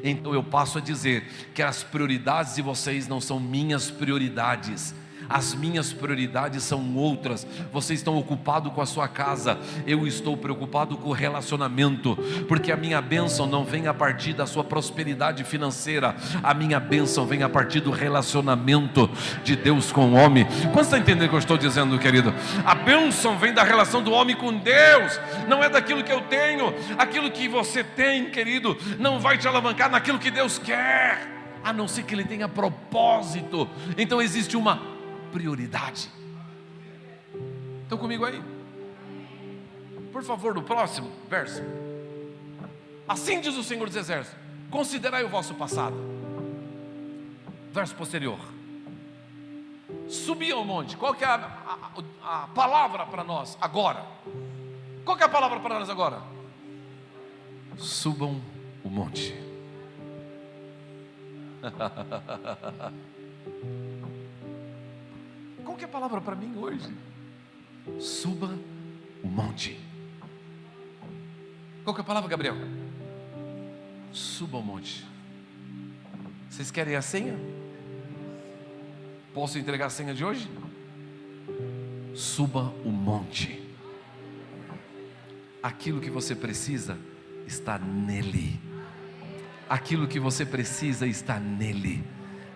Então eu passo a dizer que as prioridades de vocês não são minhas prioridades. As minhas prioridades são outras. Vocês estão ocupados com a sua casa, eu estou preocupado com o relacionamento, porque a minha bênção não vem a partir da sua prosperidade financeira, a minha bênção vem a partir do relacionamento de Deus com o homem. Quantos estão entendendo o que eu estou dizendo, querido? A bênção vem da relação do homem com Deus, não é daquilo que eu tenho. Aquilo que você tem, querido, não vai te alavancar naquilo que Deus quer, a não ser que Ele tenha propósito. Então existe uma prioridade. Estão comigo aí? Por favor, no próximo verso. Assim diz o Senhor dos Exércitos: considerai o vosso passado. Verso posterior: subi ao monte. Qual que é a palavra para nós agora? Qual que é a palavra para nós agora? Subam o monte. Qual que é a palavra para mim hoje? Suba o monte. Qual que é a palavra, Gabriel? Suba o monte. Vocês querem a senha? Posso entregar a senha de hoje? Suba o monte. Aquilo que você precisa está nele. Aquilo que você precisa está nele.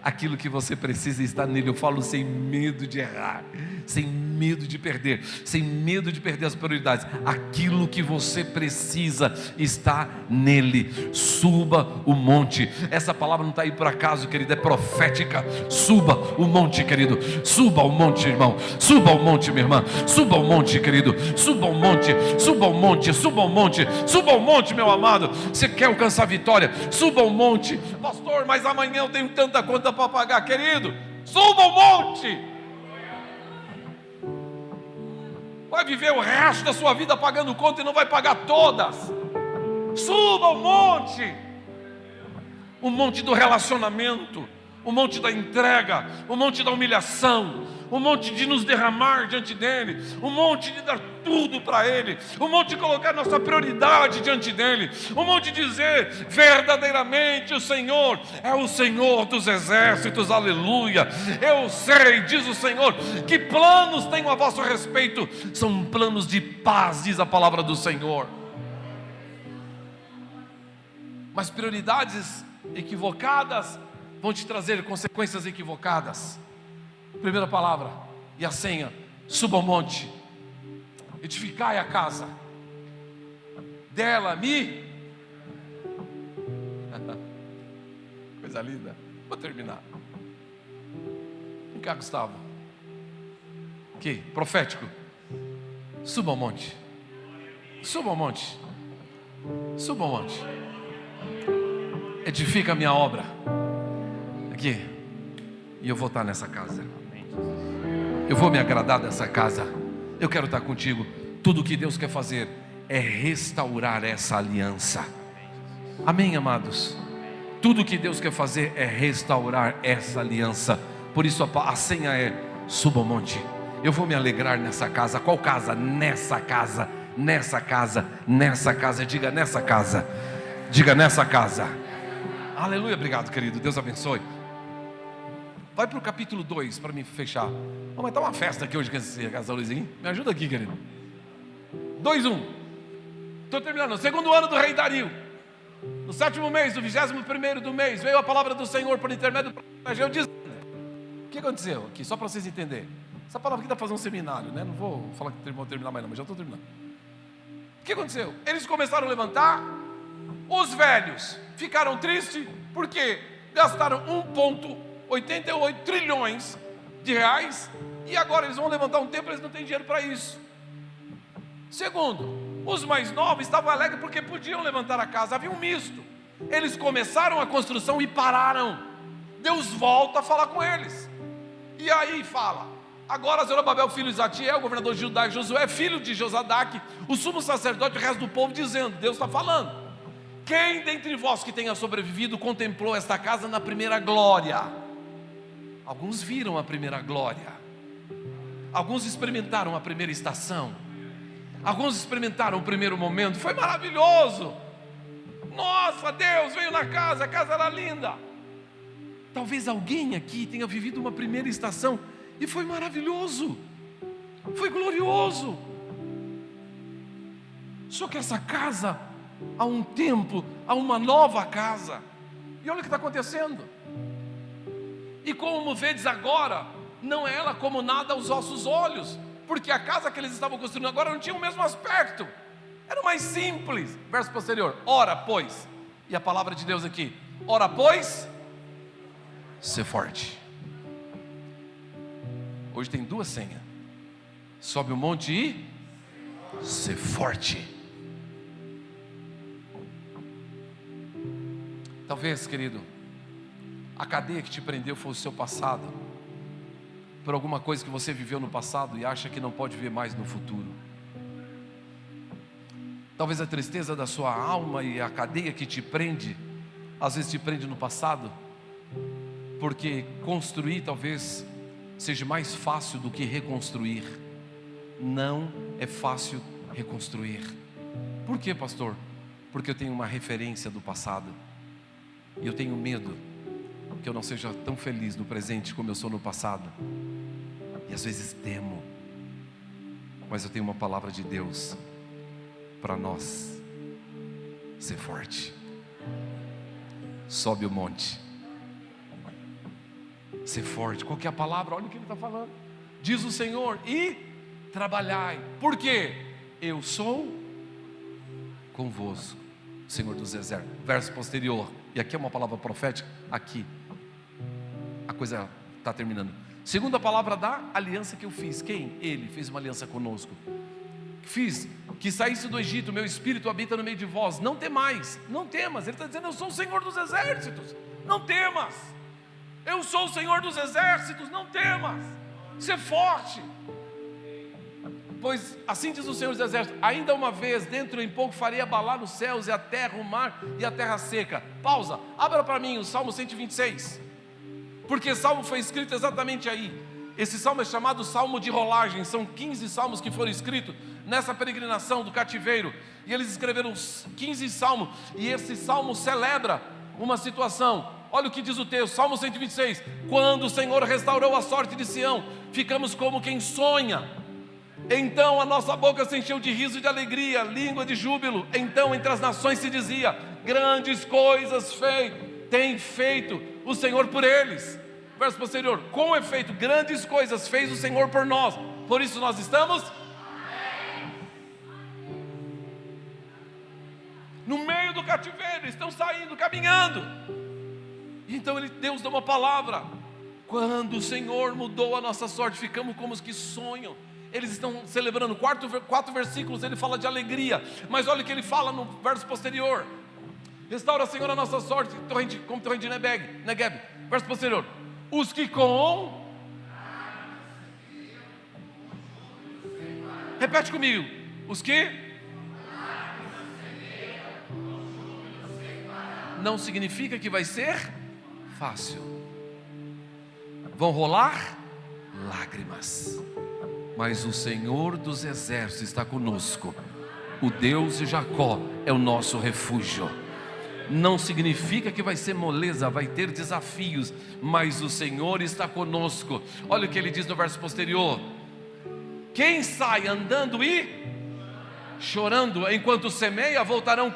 Aquilo que você precisa está nele. Eu falo sem medo de errar, sem medo de perder, sem medo de perder as prioridades. Aquilo que você precisa está nele. Suba o monte. Essa palavra não está aí por acaso, querido, é profética. Suba o monte, querido. Suba o monte, irmão. Suba o monte, minha irmã. Suba o monte, querido. Suba o monte. Suba o monte. Suba o monte. Suba o monte, meu amado. Você quer alcançar vitória? Suba o monte. Pastor, mas amanhã eu tenho tanta conta para pagar, querido. Suba o monte. Vai viver o resto da sua vida pagando conta e não vai pagar todas. Suba o monte. O monte do relacionamento, o monte da entrega, o monte da humilhação, o monte de nos derramar diante dele, o monte de dar tudo para ele, o monte de colocar nossa prioridade diante dele, o monte de dizer: verdadeiramente o Senhor é o Senhor dos exércitos, aleluia. Eu sei, diz o Senhor, que planos tenho a vosso respeito, são planos de paz, diz a palavra do Senhor. Mas prioridades equivocadas vão te trazer consequências equivocadas. Primeira palavra e a senha: suba ao monte, edificai a casa, dela me. Coisa linda. Vou terminar. Vem cá, Gustavo. Aqui, profético. Suba ao monte. Suba ao monte. Suba ao monte. Edifica a minha obra. Aqui. E eu vou estar nessa casa. Eu vou me agradar dessa casa. Eu quero estar contigo. Tudo o que Deus quer fazer é restaurar essa aliança. Amém, amados? Tudo o que Deus quer fazer é restaurar essa aliança. Por isso a senha é: suba ao monte. Eu vou me alegrar nessa casa. Qual casa? Nessa casa. Nessa casa. Nessa casa. Diga: nessa casa. Diga: nessa casa. Aleluia. Obrigado, querido. Deus abençoe. Vai para o capítulo 2 para me fechar. Oh, mas está uma festa aqui hoje com esse casalzinho. Me ajuda aqui, querido. 2:1. Estou terminando. Segundo ano do rei Dario, no 7º mês, do 21º do mês, veio a palavra do Senhor por intermédio do profeta Ageu dizendo. O que aconteceu aqui? Só para vocês entenderem. Essa palavra aqui está fazendo um seminário, né? Não vou falar que vou terminar mais não, mas já estou terminando. O que aconteceu? Eles começaram a levantar. Os velhos ficaram tristes porque gastaram 1,88 trilhões de reais e agora eles vão levantar um templo, eles não têm dinheiro para isso. Segundo, os mais novos estavam alegres porque podiam levantar a casa. Havia um misto. Eles começaram a construção e pararam. Deus volta a falar com eles. E aí fala: Agora Zorobabel, filho de Zatiel, governador de Judá, e Josué, filho de Josadaque, o sumo sacerdote e o resto do povo, dizendo, Deus está falando: quem dentre vós que tenha sobrevivido contemplou esta casa na primeira glória? Alguns viram a primeira glória, alguns experimentaram a primeira estação, alguns experimentaram o primeiro momento. Foi maravilhoso. Nossa, Deus veio na casa, a casa era linda. Talvez alguém aqui tenha vivido uma primeira estação e foi maravilhoso, foi glorioso. Só que essa casa, há um tempo, há uma nova casa, e olha o que está acontecendo. E como vedes agora, não é ela como nada aos vossos olhos, porque a casa que eles estavam construindo agora não tinha o mesmo aspecto, era mais simples. Verso posterior: ora pois, e a palavra de Deus aqui, ora pois, ser forte. Hoje tem duas senhas: sobe o monte e ser forte. Talvez, querido, a cadeia que te prendeu foi o seu passado, por alguma coisa que você viveu no passado e acha que não pode ver mais no futuro. Talvez a tristeza da sua alma e a cadeia que te prende, às vezes te prende no passado, porque construir talvez seja mais fácil do que reconstruir. Não é fácil reconstruir. Por quê, pastor? Porque eu tenho uma referência do passado, e eu tenho medo que eu não seja tão feliz no presente como eu sou no passado, e às vezes temo. Mas eu tenho uma palavra de Deus para nós: ser forte. Sobe o monte, ser forte. Qual que é a palavra? Olha o que ele está falando. Diz o Senhor: e trabalhai. Por quê? Eu sou convosco, Senhor dos exércitos. Verso posterior, e aqui é uma palavra profética. Aqui a coisa está terminando. Segunda palavra da aliança que eu fiz. Quem? Ele fez uma aliança conosco. Fiz que saísse do Egito, meu espírito habita no meio de vós. Não temais, não temas. Ele está dizendo: eu sou o Senhor dos exércitos, não temas. Eu sou o Senhor dos exércitos, não temas. Ser forte. Pois assim diz o Senhor dos exércitos: ainda uma vez, dentro em pouco farei abalar os céus e a terra, o mar e a terra seca. Pausa, abra para mim o Salmo 126, porque esse salmo foi escrito exatamente aí. Esse salmo é chamado Salmo de Rolagem. São 15 salmos que foram escritos nessa peregrinação do cativeiro, e eles escreveram 15 salmos, e esse salmo celebra uma situação. Olha o que diz o texto, Salmo 126: quando o Senhor restaurou a sorte de Sião, ficamos como quem sonha. Então a nossa boca se encheu de riso e de alegria, língua de júbilo. Então entre as nações se dizia: grandes coisas tem feito o Senhor por eles. Verso posterior: com efeito, grandes coisas fez o Senhor por nós, por isso nós estamos no meio do cativeiro, estão saindo, caminhando. Então Deus dá uma palavra: quando o Senhor mudou a nossa sorte, ficamos como os que sonham. Eles estão celebrando, 4 versículos, ele fala de alegria, mas olha o que ele fala no verso posterior: restaura, Senhor, a nossa sorte, como torrente de Negueb. Verso posterior: os que com... repete comigo: os que... não significa que vai ser fácil. Vão rolar lágrimas, mas o Senhor dos exércitos está conosco. O Deus de Jacó é o nosso refúgio. Não significa que vai ser moleza, vai ter desafios, mas o Senhor está conosco. Olha o que ele diz no verso posterior: quem sai andando e chorando enquanto semeia, voltarão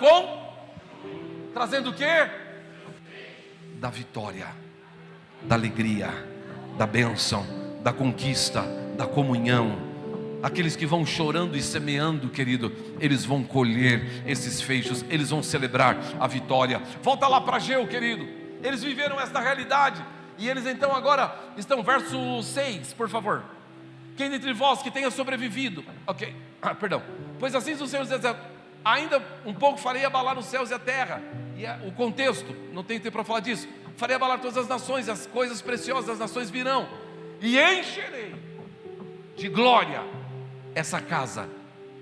trazendo o quê? Da vitória, da alegria, da bênção, da conquista, da comunhão. Aqueles que vão chorando e semeando, querido, eles vão colher esses feixes, eles vão celebrar a vitória. Volta lá para Ageu, querido. Eles viveram esta realidade, e eles então agora estão, verso 6, por favor. Quem dentre vós que tenha sobrevivido, perdão, pois assim diz o Senhor dos exércitos: ainda um pouco farei abalar os céus e a terra. E o contexto, não tenho tempo para falar disso. Farei abalar todas as nações, as coisas preciosas das nações virão, e encherei de glória essa casa,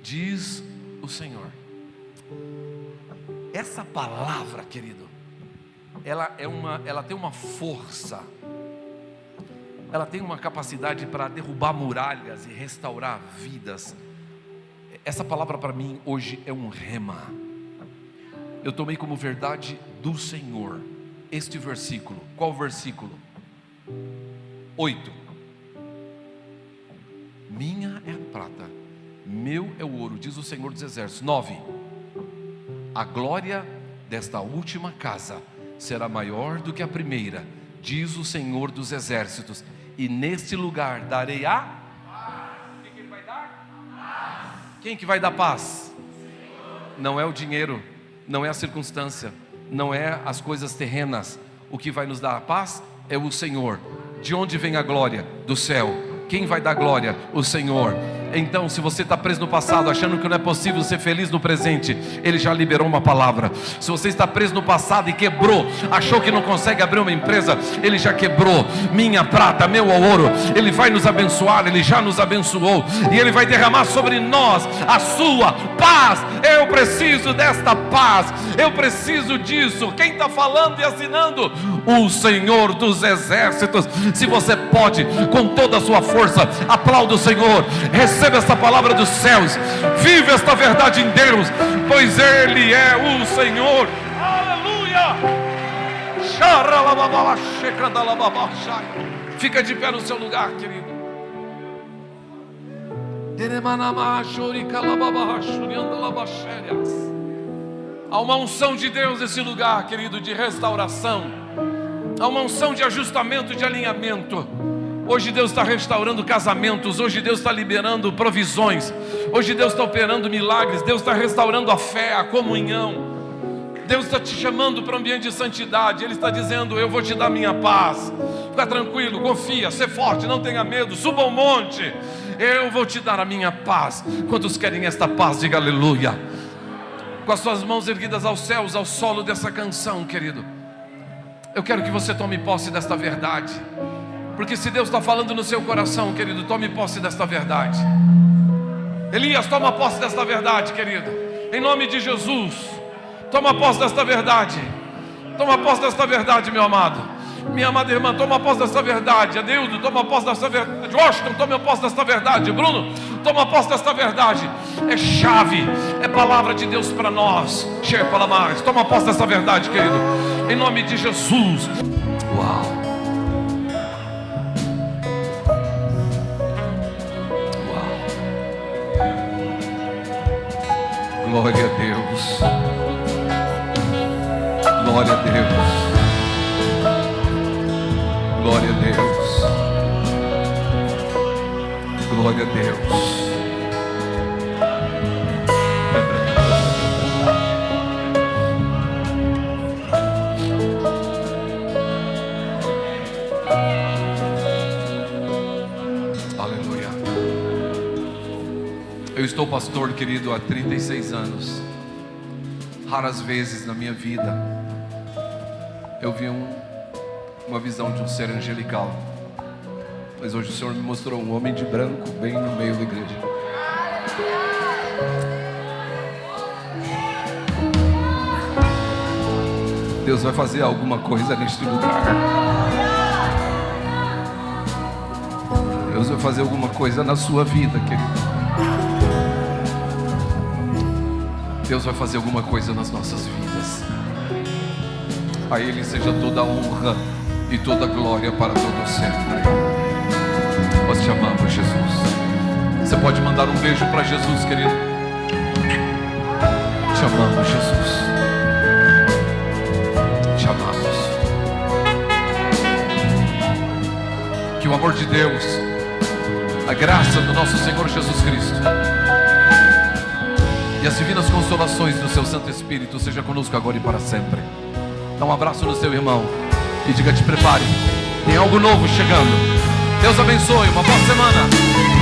diz o Senhor. Essa palavra, querido, ela tem uma força, ela tem uma capacidade para derrubar muralhas e restaurar vidas. Essa palavra para mim hoje é um rema. Eu tomei como verdade do Senhor este versículo. Qual versículo? 8. Minha é a prata, meu é o ouro, diz o Senhor dos Exércitos. 9. A glória desta última casa será maior do que a primeira, diz o Senhor dos Exércitos. E neste lugar darei a paz. O que ele vai dar? Quem que vai dar paz? Não é o dinheiro, não é a circunstância, não é as coisas terrenas. O que vai nos dar a paz é o Senhor. De onde vem a glória? Do céu. Quem vai dar glória? O Senhor. Então, se você está preso no passado, achando que não é possível ser feliz no presente, Ele já liberou uma palavra. Se você está preso no passado e quebrou, achou que não consegue abrir uma empresa, Ele já quebrou. Minha prata, meu ouro, Ele vai nos abençoar, Ele já nos abençoou, e Ele vai derramar sobre nós a sua paz. Eu preciso desta paz, eu preciso disso. Quem está falando e assinando? O Senhor dos Exércitos. Se você pode, com toda a sua força, aplauda o Senhor, receba esta palavra dos céus, vive esta verdade em Deus, pois Ele é o Senhor. Aleluia! Fica de pé no seu lugar, querido. Há uma unção de Deus nesse lugar, querido, de restauração. Há uma unção de ajustamento, de alinhamento. Hoje Deus está restaurando casamentos. Hoje Deus está liberando provisões. Hoje Deus está operando milagres. Deus está restaurando a fé, a comunhão. Deus está te chamando para um ambiente de santidade. Ele está dizendo: eu vou te dar minha paz. Fica tranquilo, confia, ser forte, não tenha medo. Suba ao monte, eu vou te dar a minha paz. Quantos querem esta paz? Diga aleluia. Com as suas mãos erguidas aos céus, ao solo dessa canção, querido, eu quero que você tome posse desta verdade. Porque se Deus está falando no seu coração, querido, tome posse desta verdade. Elias, toma posse desta verdade, querido, em nome de Jesus. Toma posse desta verdade. Toma posse desta verdade, meu amado. Minha amada irmã, toma posse desta verdade. Adeudo, toma posse desta verdade. Washington, toma posse desta verdade. Bruno, toma posse desta verdade. É chave, é palavra de Deus para nós. Toma posse desta verdade, querido, em nome de Jesus. Uau! Glória a Deus. Glória a Deus. Glória a Deus. Glória a Deus. Aleluia. Eu estou pastor, querido, há 36 anos. Raras vezes na minha vida eu vi uma visão de um ser angelical. Mas hoje o Senhor me mostrou um homem de branco bem no meio da igreja. Deus vai fazer alguma coisa neste lugar. Deus vai fazer alguma coisa na sua vida, querido. Deus vai fazer alguma coisa nas nossas vidas. A Ele seja toda a honra e toda a glória para todo sempre. Nós te amamos, Jesus. Você pode mandar um beijo para Jesus, querido. Te amamos, Jesus. Te amamos. Que o amor de Deus, a graça do nosso Senhor Jesus Cristo e as divinas consolações do seu Santo Espírito seja conosco agora e para sempre. Dá um abraço no seu irmão e diga: te prepare, tem algo novo chegando. Deus abençoe, uma boa semana.